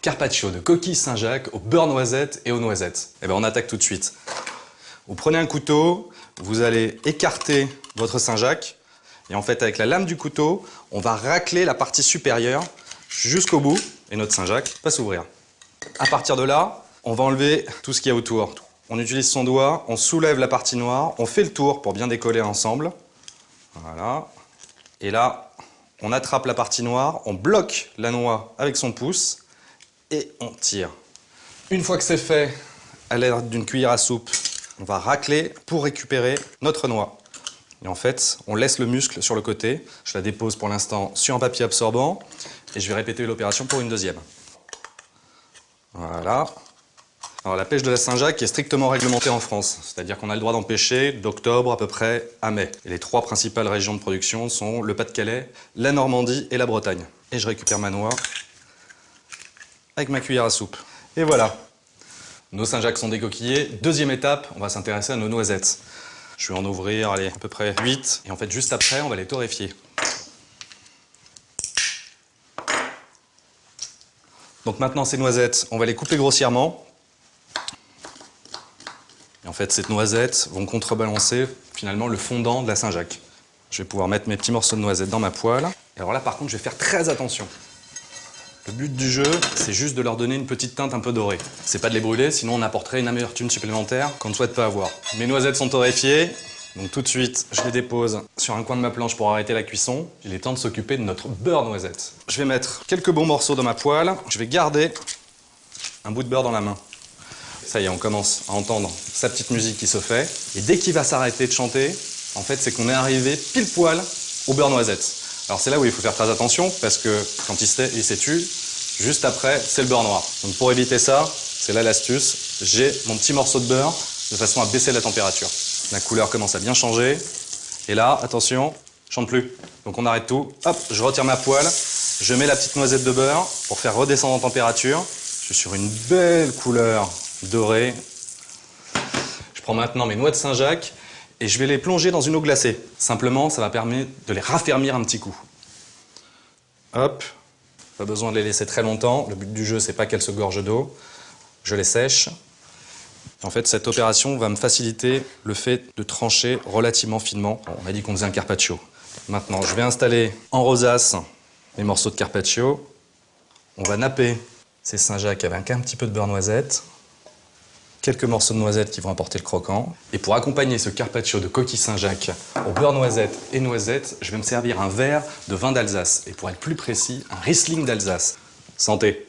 Carpaccio de coquille Saint-Jacques au beurre noisette et aux noisettes. Eh bien, on attaque tout de suite. Vous prenez un couteau, vous allez écarter votre Saint-Jacques et en fait, avec la lame du couteau, on va racler la partie supérieure jusqu'au bout et notre Saint-Jacques va s'ouvrir. À partir de là, on va enlever tout ce qu'il y a autour. On utilise son doigt, on soulève la partie noire, on fait le tour pour bien décoller ensemble. Voilà. Et là, on attrape la partie noire, on bloque la noix avec son pouce et on tire. Une fois que c'est fait, à l'aide d'une cuillère à soupe, on va racler pour récupérer notre noix. Et en fait, on laisse le muscle sur le côté. Je la dépose pour l'instant sur un papier absorbant et je vais répéter l'opération pour une deuxième. Voilà. Alors la pêche de la Saint-Jacques est strictement réglementée en France, c'est-à-dire qu'on a le droit d'en pêcher d'octobre à peu près à mai. Et les trois principales régions de production sont le Pas-de-Calais, la Normandie et la Bretagne. Et je récupère ma noix avec ma cuillère à soupe. Et voilà, nos Saint-Jacques sont décoquillés. Deuxième étape, on va s'intéresser à nos noisettes. Je vais en ouvrir, allez, à peu près 8. Et en fait, juste après, on va les torréfier. Donc maintenant, ces noisettes, on va les couper grossièrement. Et en fait, ces noisettes vont contrebalancer finalement le fondant de la Saint-Jacques. Je vais pouvoir mettre mes petits morceaux de noisettes dans ma poêle. Et alors là, par contre, je vais faire très attention. Le but du jeu, c'est juste de leur donner une petite teinte un peu dorée. C'est pas de les brûler, sinon on apporterait une amertume supplémentaire qu'on ne souhaite pas avoir. Mes noisettes sont torréfiées, donc tout de suite, je les dépose sur un coin de ma planche pour arrêter la cuisson. Il est temps de s'occuper de notre beurre noisette. Je vais mettre quelques bons morceaux dans ma poêle. Je vais garder un bout de beurre dans la main. Ça y est, on commence à entendre sa pettoute musique qui se fait. Et dès qu'il va s'arrêter de chanter, en fait, c'est qu'on est arrivé pile poil au beurre noisette. Alors c'est là où il faut faire très attention parce que quand il s'étue, juste après, c'est le beurre noir. Donc pour éviter ça, c'est là l'astuce, j'ai mon petit morceau de beurre de façon à baisser la température. La couleur commence à bien changer. Et là, attention, chante plus. Donc on arrête tout. Hop, je retire ma poêle, je mets la petite noisette de beurre pour faire redescendre en température. Je suis sur une belle couleur dorée. Je prends maintenant mes noix de Saint-Jacques et je vais les plonger dans une eau glacée. Simplement, ça va permettre de les raffermir un petit coup. Hop, pas besoin de les laisser très longtemps. Le but du jeu, c'est pas qu'elles se gorgent d'eau. Je les sèche. En fait, cette opération va me faciliter le fait de trancher relativement finement. On a dit qu'on faisait un carpaccio. Maintenant, je vais installer en rosace mes morceaux de carpaccio. On va napper ces Saint-Jacques avec un petit peu de beurre noisette. Quelques morceaux de noisettes qui vont apporter le croquant. Et pour accompagner ce carpaccio de coquille Saint-Jacques au beurre noisette et noisettes, je vais me servir un verre de vin d'Alsace. Et pour être plus précis, un Riesling d'Alsace. Santé!